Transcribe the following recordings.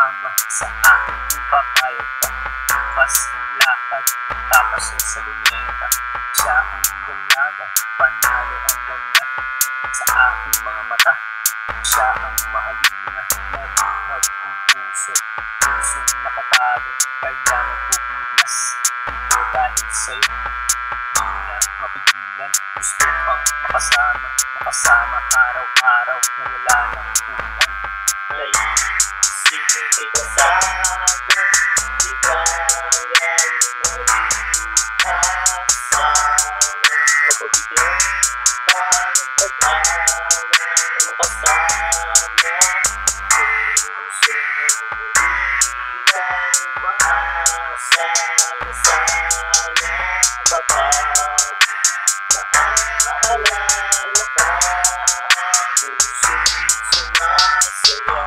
sumama sa akin kung papayag ka. Bukas ang lakad, tapasol sa luneta. Siya ang dalaga, panalo ang ganda. Sa aking mga mata, siya ang mahalina. Nabihag ang puso, pusong nakatago. Kaya nagpupumiglas, ito dahil sa'yo. Di na mapigilan, gusto pang makasama araw-araw na wala ng ulan. Naisipin kay kasama, di kaya kasama. Kapabigyan pa ng pag-awa na makasama. Puso hindi lang maasa na sana kapag naaalala ka. Pusong sumasaya.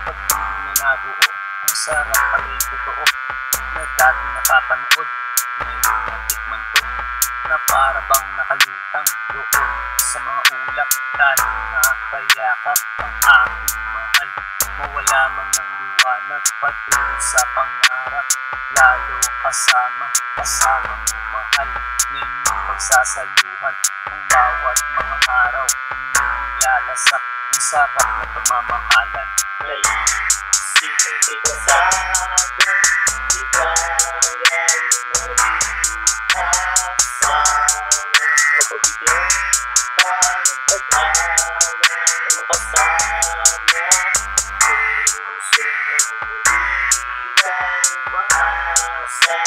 Pag-ibig na nabuo, ang sarap pala'y totoo. Na dati napapanood, ngayon natikman ko. Na para bang nakalutang doon sa mga ulap. Dahil nakakayakap ang aking mahal. Mawala man ng liwanag, patuloy sa pangarap. Lalo kasama mo mahal. Na inyong pagsasaluhan ang bawat mga araw. Inyong lalasap ang sarap na pamamahalan. Naisipin kay kasama, di kaya kasama. Kapabigyan pa ng pag-awa na makasama. Puso hindi lang maasa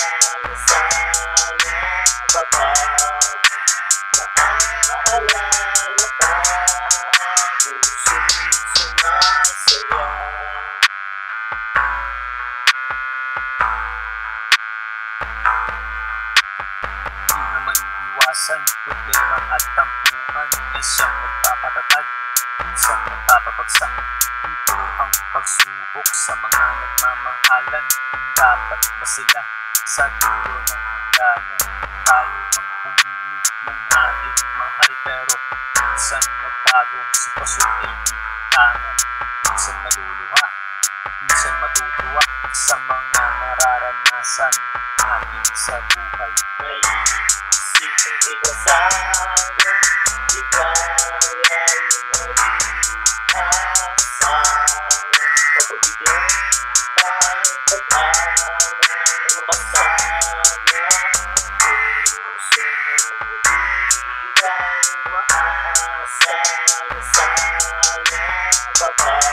na sana kapag naaalala ka. Pusong sumasaya. Di naman iwasan, problema at tampuhan na siyang nagpapatatag, minsan nagpapabagsak. Ito ang pagsubok sa mga nagmamahalan. Dapat ba sila sa dulo ng hangganan? Tayo ang pumili ng ating mahal, pero minsan nagbago, sitwasyon ay bintangan. Minsan maluluha, minsan matutuwa sa mga nararanasan natin sa buhay. Naisipin kay kasama, di kaya kasama. Kapabigyan pa ng pag-awa na makasama. Puso hindi lang maasa na sana kapag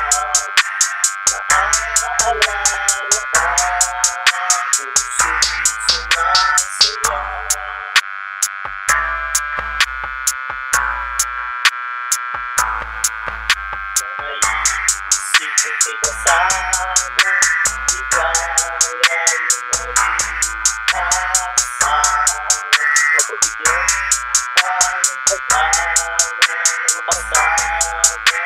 naaalala ka. Pusong sumasaya. Naisipin kay kasama, di kaya kasama. Kapabigyan pa ng pag-awa na makasama.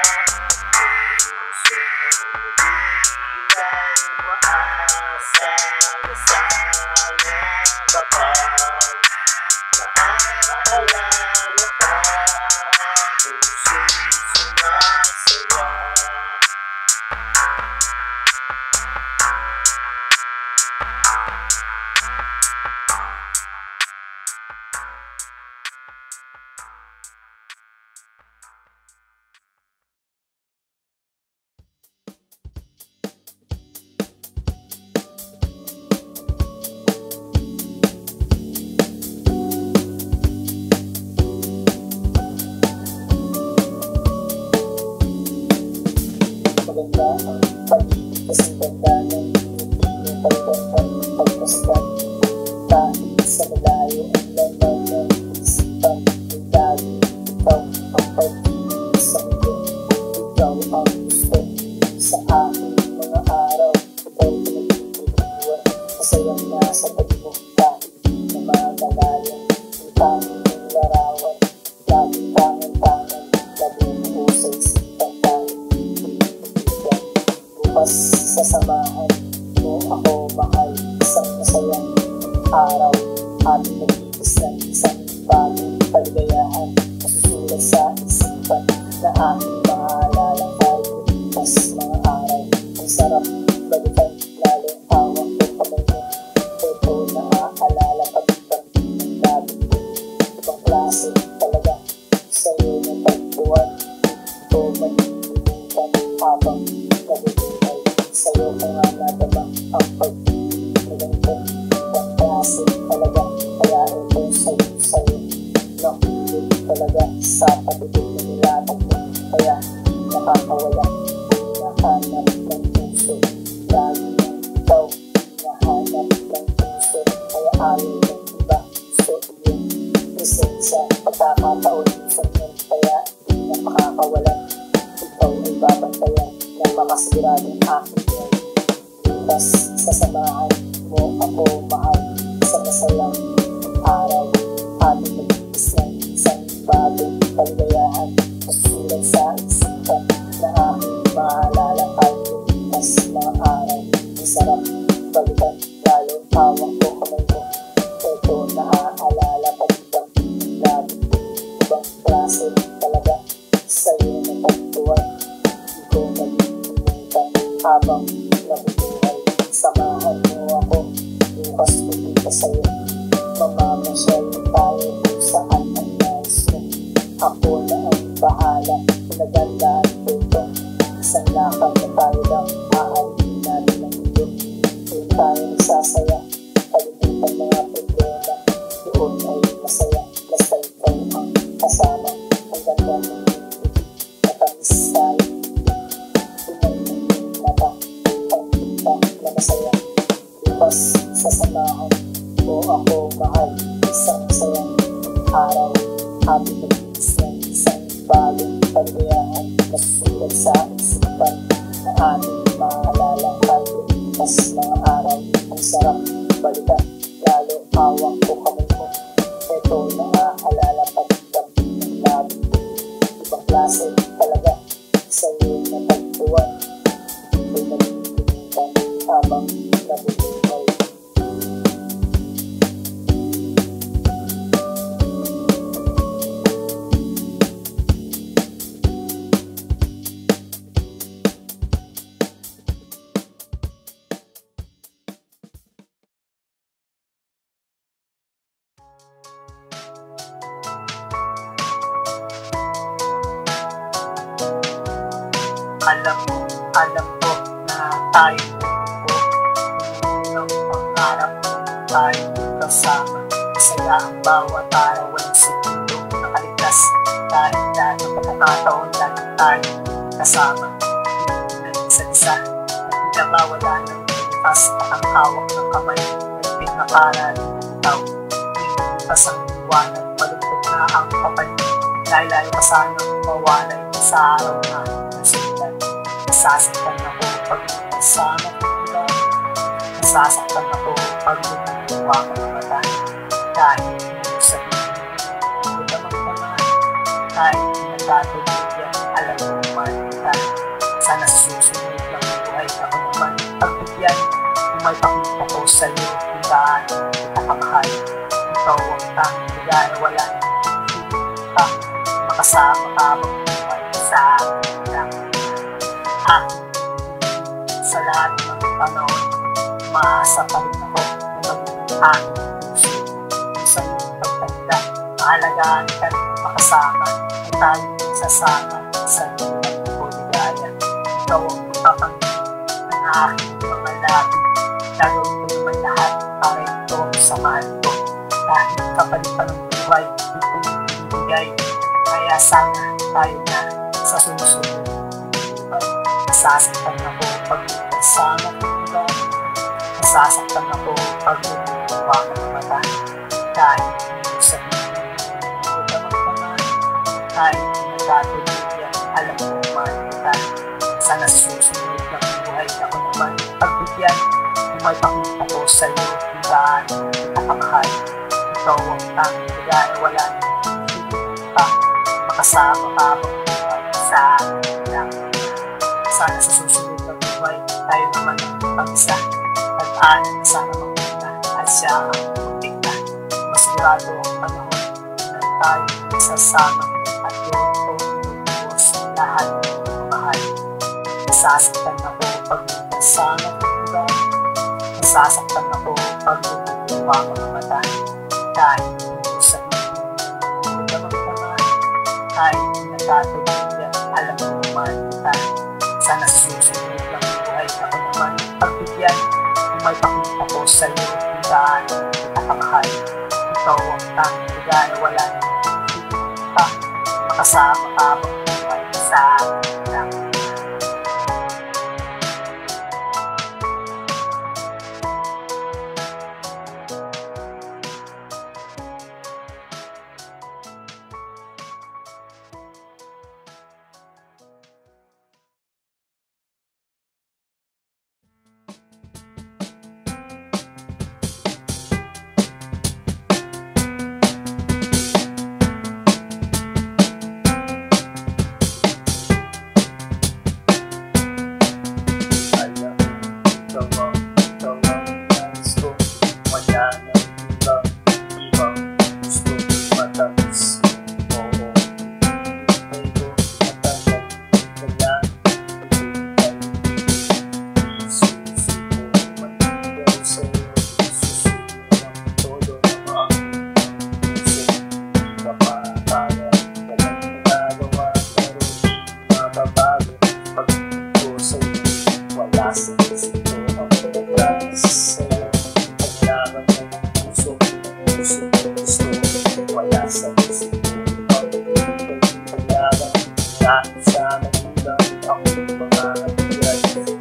Puso hindi lang maasa na sana kapag naaalala ka. Pusong sumasaya. Maganda ang pag-ibig kasing ganda ng hindi mo pagkakang pagmasdan. Kahit sa malayo ang laman ng isipan, lagi ikaw ang pag-ibig sa mundo. Ikaw ang gusto sa aking mga araw. Ikaw pinag-iwan, masayang nasa tabi mo. Kahit di na magalala ang tanging larawan. Laging tangan-tangan, labo mo sa isipan. Bukas sasamahan mo ako mahal. Isang masayang araw, ating nag-iis ng isang bagong kaligayahan. Nasusulat sa isipan na aking maalala kahit lumipas mga araw. Ang sarap balikan, lalo hawak ko kamay mo. Ito naaalala pagkita ng labi ko. Ibang klase talaga sa'yo natagpuan. Ito malilimutan habang nabubuhay. Sa'yo ko nga nadama ang pagkikilang ko. Ibang klase talaga, kaya ito sa'yo. Nakulit talaga sa patibig na nilatag mo. Kaya nakakawala, nahanap ng puso. Lagi ng ikaw, nahanap ng puso. Kaya ayaw ng iba, so iyong presensya. Pagkakataon minsan yun, kaya di na makakawalan. Ikaw ay babantayan ng makasiradong aking yun. Bukas sa samahan mo ako mahal sa masayang araw. Ating nag-iisang isang bagong kaligayahan. Nasusulat sa isipan na aking maalala kahit lumipas mga araw. Ang sarap balikan, lalo hawak ko kamay mo. Ito naaalala pagkita ng labi ko. Ibang klase talaga sa'yo natagpuan. Di ko malilimutan habang nabubuhay. Samahan mo ako, bukas pupunta sa'yo. Mamamasyal tayo kung saan ang nais mo. Ako na ang bahala, pinagandaan ko ito. Isang lakad na tayo lang, aalihin natin ang mundo. Doon tayo nagsasaya, kalimutan mga problema. Doon ay masaya, basta ikaw ang kasama. Ang ganda ng mundo, matamis tayo. Tunay ng mata, ang kita na masaya. Bukas sa samahan o ako mahal, isang sayang araw. Happy mag-iis ng isang bagong kaligayahan. Nasusulat sa isipan na ating maalala kahit lumipas mga araw. Ang sarap balikan, lalo hawak ko kamay mo. Ito naaalala pagkita ng labi ko. Ibang klase talaga sa'yo natagpuan. Ito nalilimutan habang nabubuhay. Alam ko na tayo ng pangarap tayo kasama. Masaya ang bawat araw at segundo nakaligtas. Dahil lahat ng pagkakataon lagi tayo kasama. Ng isa't isa, hindi na mawala ng bukas at ang hawak ng kamay. Nagping na para ng itaw. Bukas ang iwanan, malungkot na ang kapalit. Dahil ayaw ka sanang mawalay sa araw na nasimulan. Nasasaktan ako pag kasama ko nila. Nasasaktan ako pag lumuluwa ko ng mata. Dahil hindi sabihin, hindi naman naman. Kahit nagkatuloy yan, alam ko naman kita. Sana susunod lang buhay ako naman. Pagbigyan, kung may pakita ko sa'yo, kung gaano kita kamahal. Ikaw ang tanging ligaya, wala ka. Makasama ka magbuhay sa akin lang. Sa lahat ng panahon, umaasa pa rin ako na magiging aking puso. Sa iyong pagtanda, maalagaan ka rin makasama. At tayo sasama sa iyong ligaya. Ikaw ang magpapangin ng aking mga labi. Gagawin ko naman lahat para ito sa mahal ko. Dahil kapalit pa ng buhay, ito yung ibigay. Kaya sana tayo na sa susunod. Nasasaktan ako pag kasama ko nila. Nasasaktan ako pag lumuluwa ko ng mata. Dahil hindi sabihin, hindi naman naman. Kahit nagkatuloy yan, alam ko naman kita. Sana susunod ng buhay ako naman. Pagbigyan, kung may pakita ko sa'yo, kung gaano kita kamahal. Ikaw ang tanging ligaya, wala nang pa. Makasama ka magbuhay sa akin lang. Sana sa susunod na buhay, tayo naman ang pag-isa. At na sana magpunta at siya ang magpunta. Masigurado ang panahon na tayo sasama. mahal, mahal. Nasasaktan ako pag nasama ng lugar. Nasasaktan ako pag lumuwa ang mata. Kahit hindi sa hindi ka magtangan. Kahit natatuloyan, alam mo naman kita. Sana susunod lang buhay ako naman. Pagbigyan, may pakita ko sa'yo kung gaano kita kamahal. Ikaw ang tanging lugar na wala nang pa. Makasama ka bang buhay sa akin lang.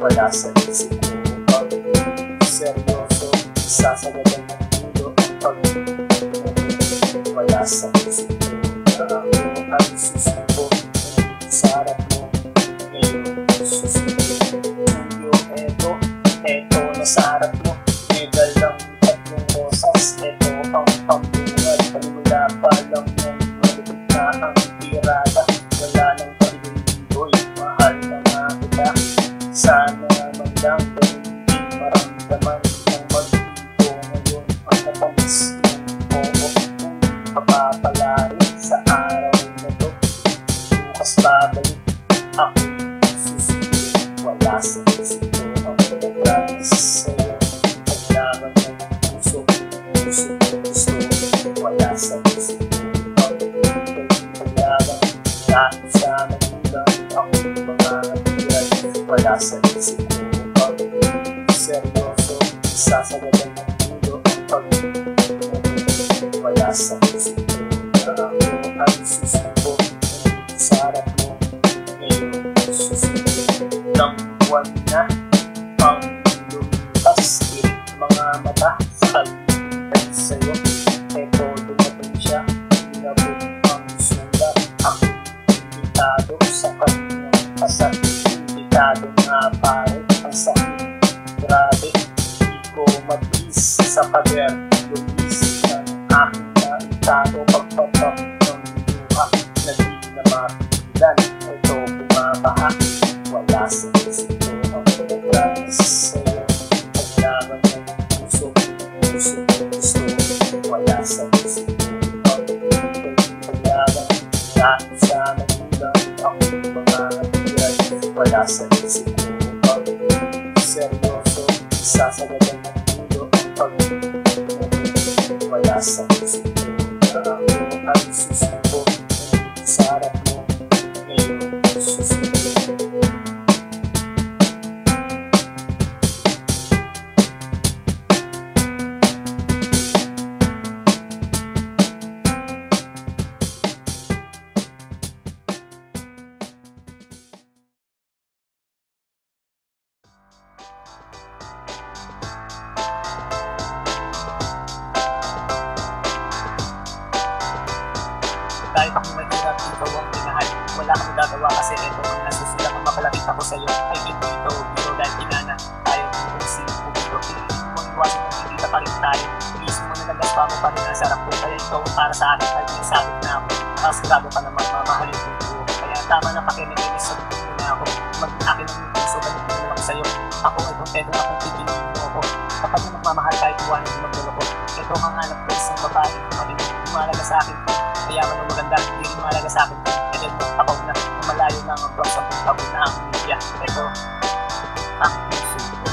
Wala sa isip ko pag seryoso, sasagadan ng mundo ang pag-ibig. Wala sa isip ko na ako ay susuko, sa harap mo ngayon susuko. Eto na sa harap mo, may dalang tatlong rosas. Eto ang pambungad, panimula pa lang yan, malupit na ang tirada. Wala nang pag-ibig, mahal na nga kita. Sana man lang hindi maramdaman ng mag-ibo ngayon ang natamis ng oo. Papapalari sa araw na to, bukas babalik ako susunod. Wala sa isip ko ang pag-promise sa'yo. Paglaban ng puso, gusto. Wala sa isip ko ang paglaban. Kahit sa magulang ako mga wala sa isip ko pag seryoso, sasagadan ng mundo ang pag-ibig. Wala sa isip ko na ako ay susuko, nandito sa harap mo ngayon susunod. Ng buwan na ang lumipas, tirik mga mata sa kalipay sa'yo. Eto dumating siya, inabot ang sulat. Ako imitado sa kanyang kasal. Imitado nga pare ang sakit. Grabe, di ko matiis sa pader. Lumis ng aking naitado. Pagpapak ng luha na di na mapigilan. Ito bumabaha. Wala sa isip ko ang pag-promise sa'yo. Paglaban ng puso, gusto. Wala sa isip ko ang paglaban. Kahit sa magulang ako mga natiyan. Wala sa isip ko ang seryoso, sasagadan ng mundo ang pag-ibig. Wala sa isip ko na ako ay susuko, nandito sa harap mo ngayon susunod. Kahit ako mahirap, ikaw ang minahal. Wala kang gagawa kasi ito ang nasusulat. Ang mapalapit ako sa'yo ay hindi ito biro dahil ginana tayo kung sinubito. Piliin mo ang iwasan ng hindi ka pa rin tayo. Iisip mo na nagaspa mo pa rin nasa harap ko. Kaya ikaw para sa akin ay pinasabit na ako. Nakasigado ka naman mamahalin ko buo. Kaya tama na pakinig-inis sa buto na ako. Mag-akin ang puso, ganit mo lang sa'yo. Ako ay kompleto na kung pipiliin mo ako. Kapag na magmamahal kahit iwanan mo magdala ko. Ito ang hanap ko isang babae. Kumalaga sa akin. Mayaman o maganda, hindi rin mahalaga sa akin. Ito social takaw na malayo na ang hanggang sa buntabo na ang media. Ito ang puso ko.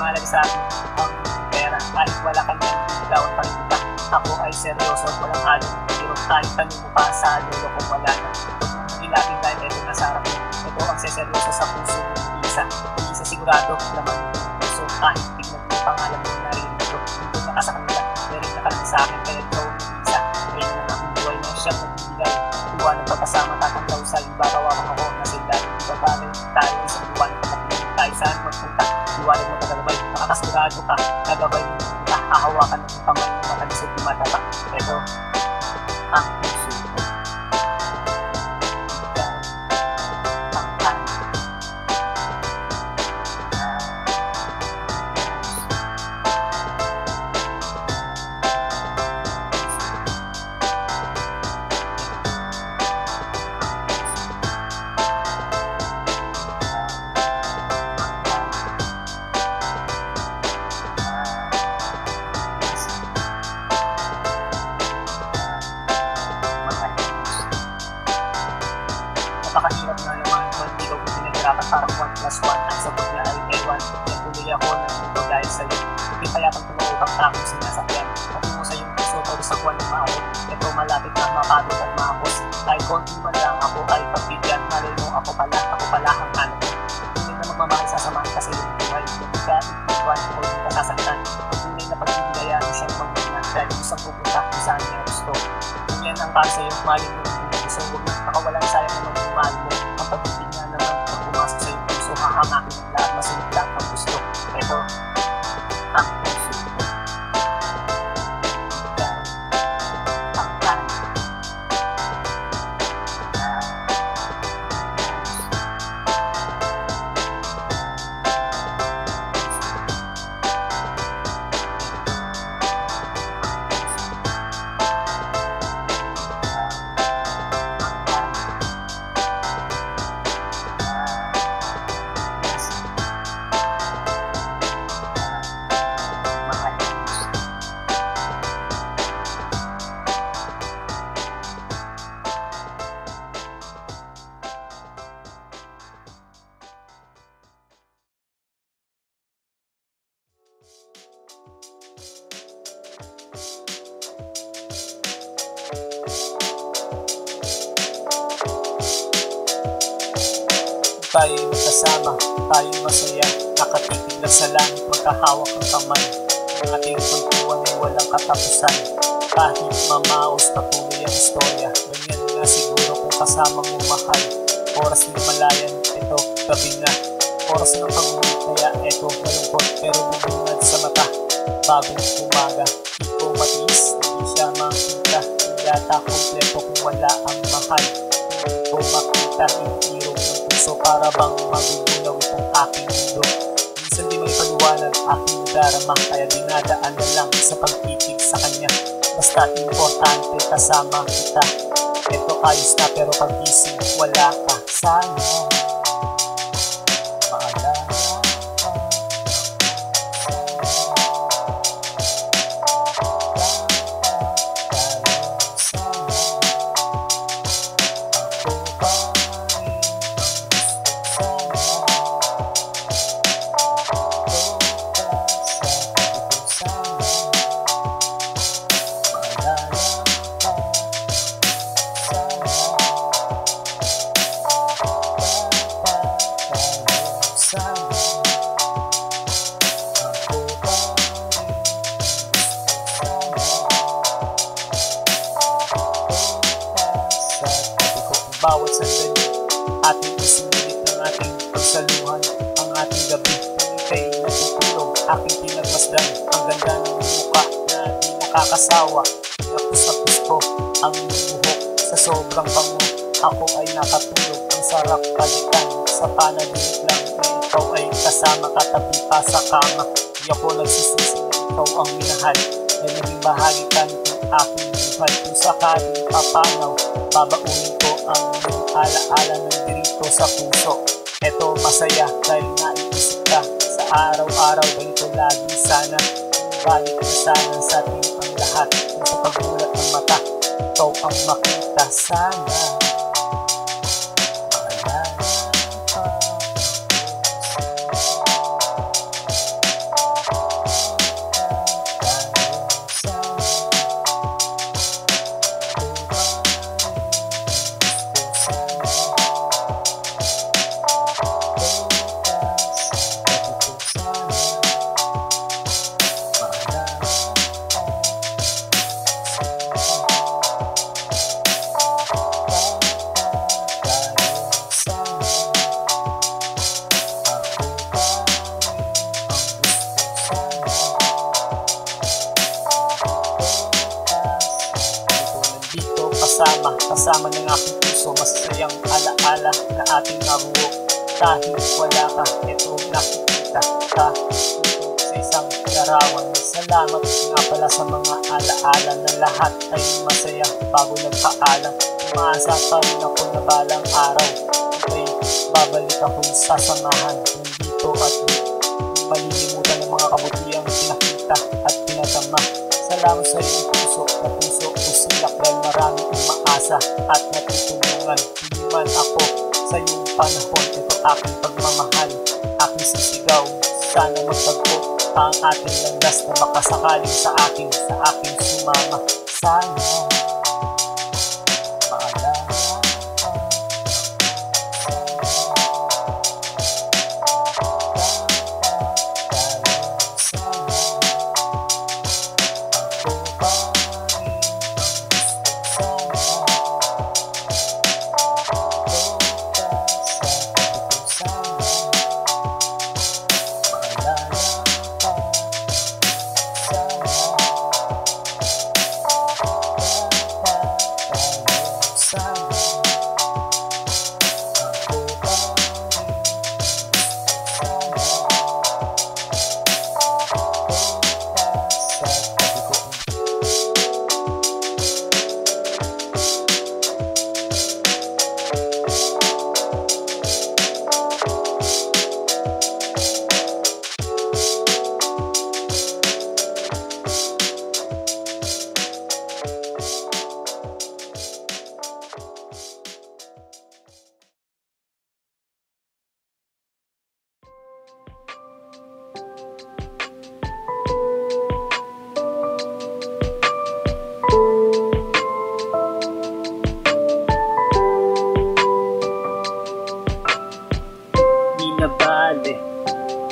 Mahalaga sa akin ang pera kahit wala ka nang bigawan pa rin kita. Ako ay seryoso, walang halong pero kahit tanong mo pa sa lolo kung wala na. Huwag mong magilapin dahil ito nasa harap mo. Ito ang seseryoso sa puso mo, isa sigurado laman ng puso kahit tignan mo pangalan mo narinig ko. Hindi na ka sa kanila, pero nakarang sa akin kaya ikaw ang nag-isa. Kaya naman aking buhay na siyang nagbibigay. Tuwa ng pagkasama tatanggaw sa iba, kawawa ako na sila. Di ba bagay tayo isang buwan ng kapatid tayo saan magpunta. Liwanag mo tagalabay, nakakasigurado ka, nagabay mo kita, hahawakan ng kamay mo matalisod yung matata. Ito, ang puso ko. Ikaw, ang tayo. Napakahirap na naman kung hindi ko pinaghirapan parang 1+1 ang sagot niya ay ewan. Kaya tuloy ako nandito dahil sa'yo. Hindi kayatang tumuupang takong sinasakyan. Patungo sa iyong puso pag sa buwan ng maawot. Ito malapit na makadot at makakos. Kahit konti man lang ako ay pagbigyan. Malay mo ako pala ang hanap mo. Tunay na magmamahal sasamahan kasi yung buhay. Hindi ka ipiwan o hindi ka sasaktan. Ang tunay na pagbibigaya mo siyang pangginan dahil isang pupunta kung saan niya gusto. Kung yan ang para sa'yo, malin mo ng puso. Huwag na nakawalan sayang naman yung mahal mo. Ang pag-ibig nga naman pag pumasok sa iyong puso, hahamakin ng lahat, masunod lang ang gusto. Ito, ang puso ko. Ikaw, ang tayo. Tayo'y magkasama, tayo'y masaya, nakatitig lang sa langit, magkahawak ng kamay. Ang ating kultuwan ay walang katapusan, kahit mamaos patuloy ang istorya. Ganyan nga siguro kung kasama mo mahal. Oras ng malayan, ito, gabi na. Oras ng pangulit, kaya ito, malungkot, pero bubungad sa mata. Bagong umaga, di ko matiis, hindi siya makita. Hindi yata kompleto kung wala ang mahal. Hindi ko makita yung irog ng puso para bang magugulaw itong aking mundo. Minsan di may paliwanag aking nadarama, kaya dinadaan na lang sa pagtitig sa kanya. Basta importante kasama kita. Ito ayos na pero pagising wala ka. Sana maalala ka. Bawat sandali, ating isinulit ng ating pagsaluhan. Ang ating gabi, ngitay natutulog, aking pinagmasdan. Ang ganda ng mukha na di nakakasawa. Pinapos-tapos ko ang buho Sa sobrang bango, ako ay nakatulog. Ang sarap balikan, sa panaginip lang na ikaw ay kasama, katabi pa sa kama. Di ako nagsisisi na ikaw ang minahal, ay naging bahagi ka nitong aking buhay. Kung sakaling papanaw, babaunin ko ang iyong alaala ng dirito sa puso. Eto masaya dahil naiisip ka, sa araw-araw ganito lagi sana. Balik na sana sa ating ang lahat, kung sa pagmulat ng mata, ikaw ang makita sana. Kasama ng aking puso, masasayang alaala na ating nabuo. Kahit wala ka, eto nakikita ka dito sa isang larawan. Salamat nga pala sa mga alaala na lahat ay masaya bago nagpaalam. Umaasa pa rin ako na balang araw ay babalik akong sasamahan dito at malilimutan ng mga kabutihang pinakita at pinatama. Salamat sa iyong puso na puso usilak dahil maraming umaasa at natutulungan. Hindi man ako sa iyong panahon, ito aking pagmamahal, aking sisigaw. Sana magtagpo ang ating landas na baka sakaling sa aking sumama. Sana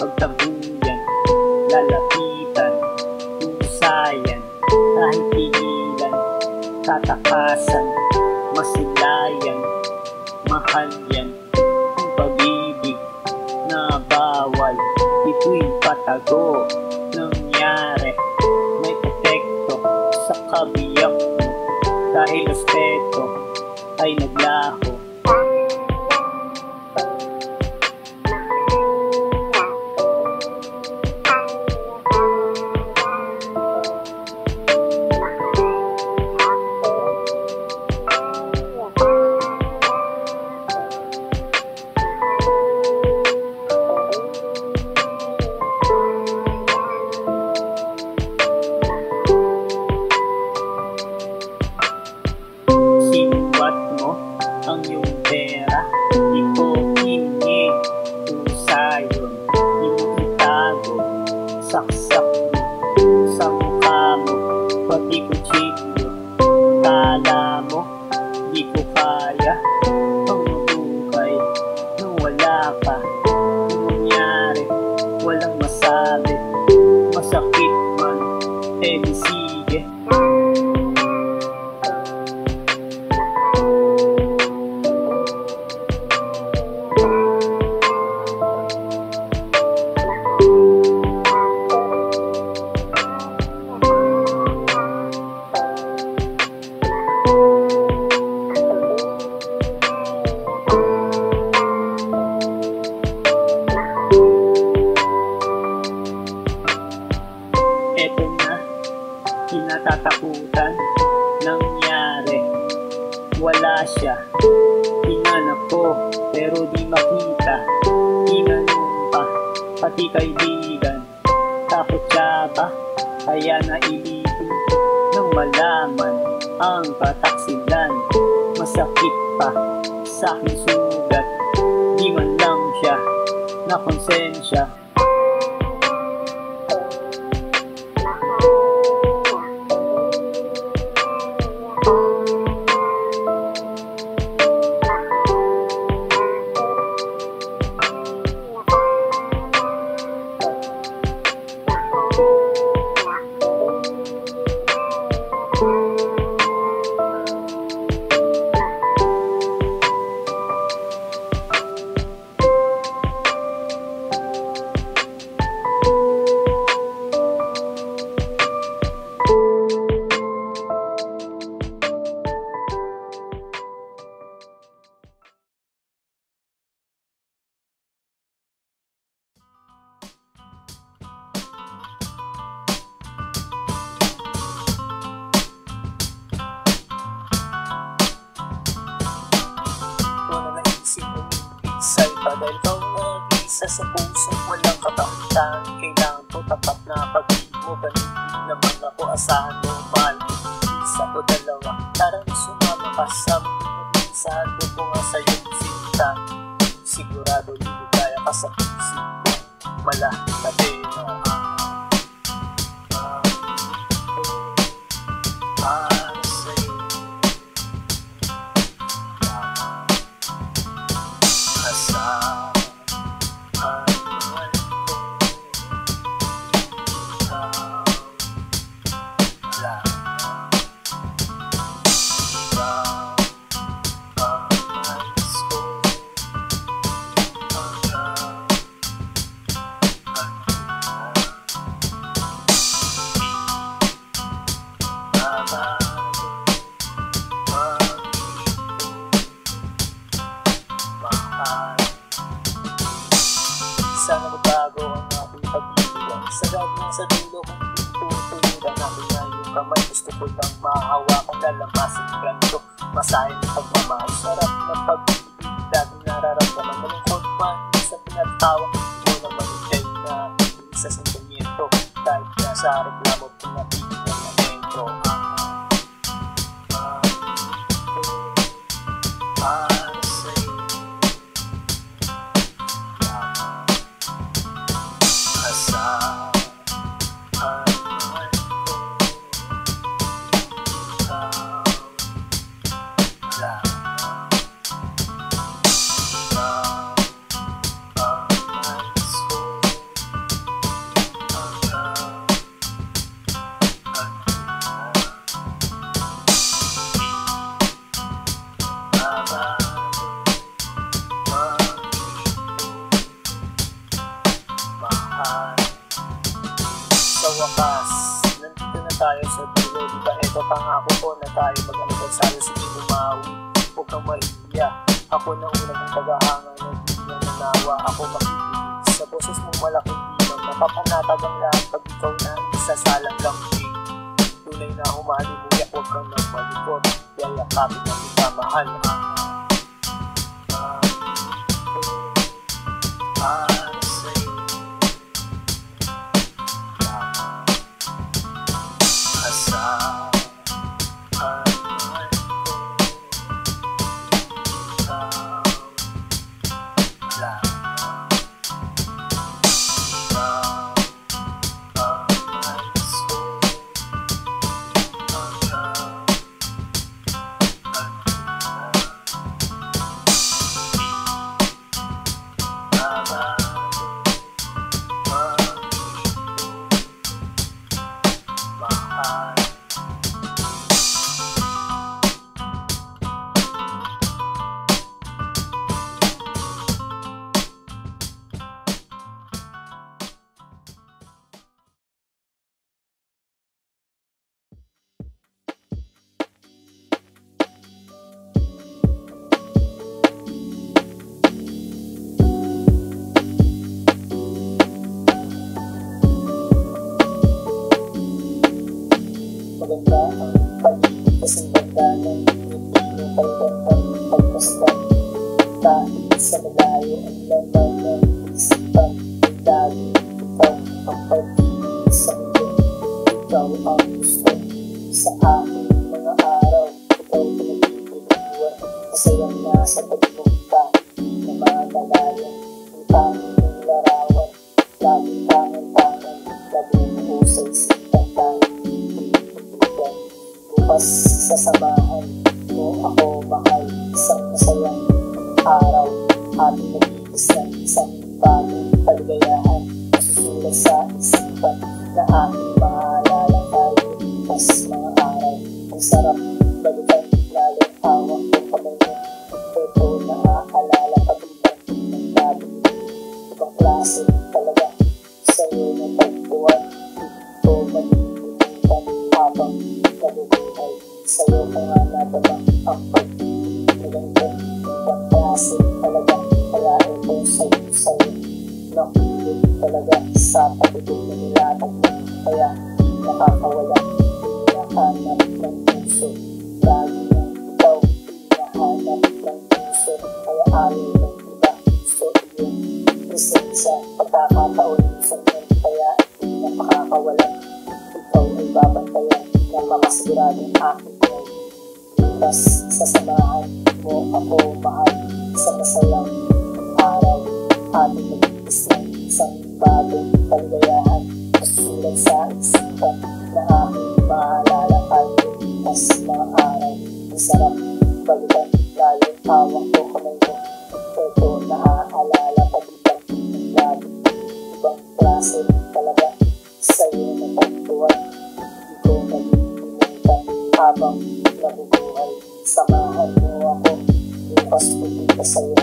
pagtabuyan, lalapitan, husayan, kahit pigilan, tatakasan, masilayan, mahal yan, ang pag-ibig na bawal, ito'y patago, nangyari, may epekto sa kabiyak mo, dahil respeto ay naglaho. Ang kinatatakutan. Nangyari, wala siya. Hinanap ko, pero di makita. Tinanong pa, pati kaibigan. Takot siya ba? Kaya nailipin nang malaman ang kataksilan. Masakit pa sa aking sugat, di man lang siya na konsensya. Sa'yo pa dahil ikaw nag-isa sa puso, walang kapakitaan. Kailangan ko tapat na pag-ibig mo, ganun naman ako, asahan mo, mahal mo. Isa o dalawa, tara na sumama ka sa mga isahan ko ko nga sa'yo sinta. Sigurado liligaya ka sa puso, malaki na para sa'yo. Sana magbago ang aking pag-ibig. Sagad na sa dulo kung tutuluran namin na yung kamay. Gusto ko lang mahawakan, lalamasin ng ganito. Masahin ng pagmamahal, sarap ng pag-ibig. Laging nararamdaman, malungkot man, minsan pinatawa. Ikaw naman ikay na isa sa sentimiento. Kahit nasa reklamo, pinapigil ng lamento. Sa wakas, nandito na tayo sa dulo. Diba ito pangako ko na tayo mag-anibersaryo, sige bumawi. Huwag kang mahiya, ako na unang ng tagahangang nagiging nanawa. Ako makikinig sa boses mong malaking dimang, napapanatag ang lahat pag ikaw na isasalang lambing. Tunay na humalimuyak, huwag kang nang malikot, yayakapin na kita mahal. Maganda ang paligid kasing ganda ng ngiti mo kay gandang pagmasdan. Kahit sa malayo ang laman ng isipan, lagi ikaw ang pag-ibig sa mundo. Ikaw ang gusto sa aking mga araw. Ikaw pinag-ibiguan, masayang nasa pagpunta na mga malayan. Ang tanging ng larawan, laging tangan-tangan, nabubuo sa isipan tayo. Bukas sa samahan mo ako mahal, isang masayang araw, ating nag-iis ng isang bagong kaligayahan. Masusulat sa isipan na aking maalala tayo. Mas mga araw, ang sarap balikan, lalong hawak ko kamay mo. Ito naaalala kabilang ng labi. Ibang klase talaga sa'yo na tagpuan. Ito malilimutan habang nabubuhay. Sa'yo ko nga nababang ang pag-ibig na ganito. Ibang klase talaga, kaya ito sa'yo. Nakulit talaga sa patutog na nilatag mo. Kaya nakakawala, hinahanap ng puso. Lagi ng ikaw, hinahanap ng puso. Kaya ayaw ng iba, gusto iyong presensya. Pagkakataon sa inyo, kaya hindi na makakawala. Ikaw ay babantayan na makasiguradong aking buhay. Bukas sa samahan mo ako mahal, sa masayang araw, ating mag-iis ng isang bagong kaligayahan. Masusulat sa isipan na aking maalala tayo. Mas mga araw, ang sarap balikan, lalong hawak ko kamay mo. Ito naaalala kabilang ng labi. Ibang klase talaga sa'yo na tagpuan. Di ko malilimutan habang nabubuhay. Samahan mo ako, bukas pupunta sa'yo.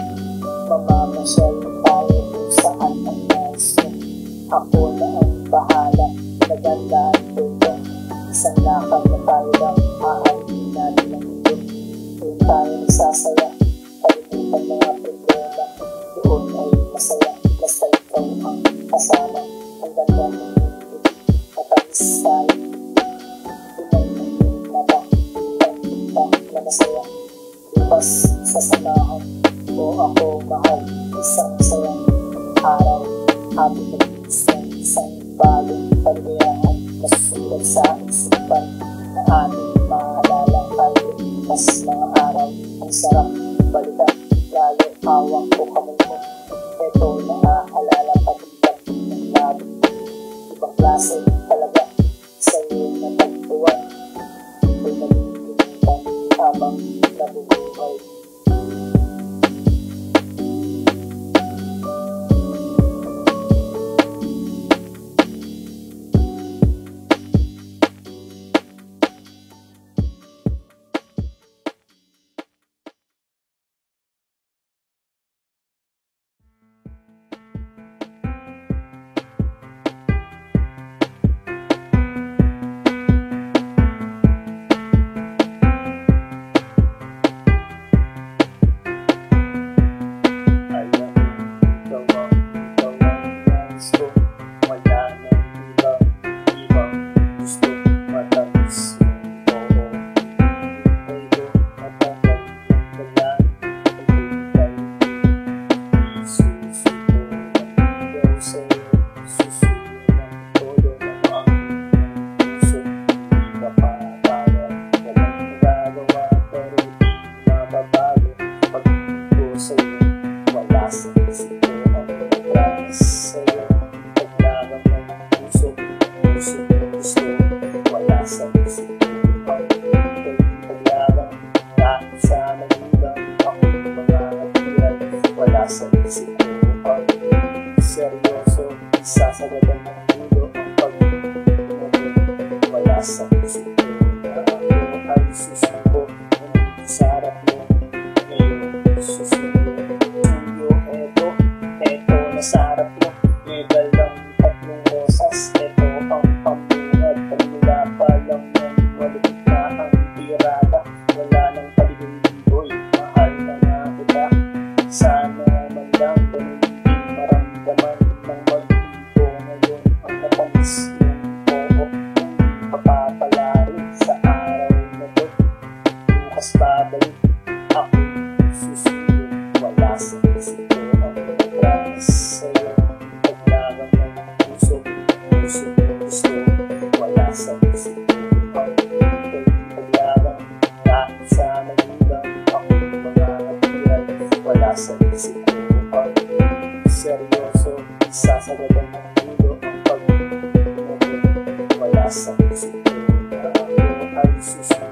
Mamamasyal tayo kung saan ang nais mo. Ako na ang bahala, nagandaan ko ito. Isang lakad na tayo lang, aalihin natin ang mundo. Doon tayo nagsasaya, kalimutan mga problema. Doon ay masaya, basta ikaw ang kasama. Ang ganda ng mundo, matamis tayo. Tunay ng iyong mata, kita na masaya. Bukas sa samahan mo ako mahal, isang masayang araw, ating nag-iis ng isang bagong kaligayahan. Masusulat sa isipan na ating maalala tayo. Mas mga araw, ang sarap balikan, lalo hawak ko kamay mo. Ito naaalala kabilang ng labi. Ibang klase talaga sa'yo na tagpuan. Ito malilimutan habang nabubuhay. Seryoso, sasagadan ng mundo ang pag-ibig. Wala sa isip ko na ako ay susuko. Nandito sa harap mo, ngayon susuko. Tuyo, eto na sa harap mo. May dalang tatlong rosas, eto ang pambungad. Pagmula pa lang yan, walipit na ang tirada. Wala nang paligong-ligoy, mahal na nga kita. Sana man lang ganun maramdaman ng mag-ibo ngayon ang natamis yung oo. Papapalarin susunod.